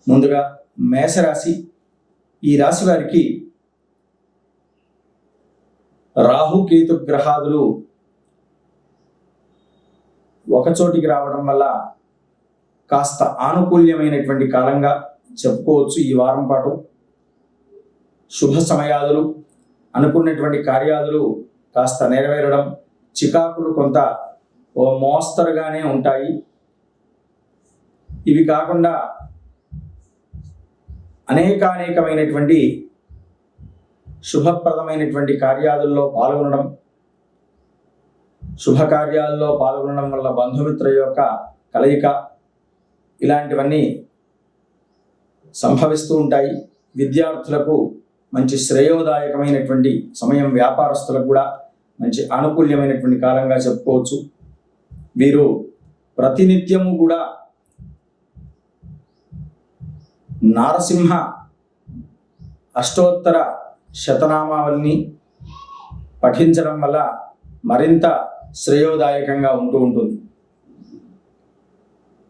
ముందుగా మేషరాశి. ఈ రాశి వారికి రాహుకేతు గ్రహాదులు ఒకచోటికి రావడం వల్ల కాస్త ఆనుకూల్యమైనటువంటి కాలంగా చెప్పుకోవచ్చు. ఈ వారం పాటు శుభ సమయాదులు, అనుకున్నటువంటి కార్యాదులు కాస్త నెరవేరడం, చికాకులు కొంత మోస్తరుగానే ఉంటాయి. ఇవి కాకుండా అనేకమైనటువంటి శుభప్రదమైనటువంటి కార్యాదుల్లో పాల్గొనడం, శుభకార్యాల్లో పాల్గొనడం వల్ల బంధుమిత్ర యొక్క కలయిక, ఇలాంటివన్నీ సంభవిస్తూ ఉంటాయి. విద్యార్థులకు మంచి శ్రేయోదాయకమైనటువంటి సమయం, వ్యాపారస్తులకు కూడా మంచి ఆనుకూల్యమైనటువంటి కాలంగా చెప్పుకోవచ్చు. వీరు ప్రతినిత్యము కూడా నారసింహ అష్టోత్తర శతనామావళిని పఠించడం వల్ల మరింత శ్రేయోదాయకంగా ఉంటుంది.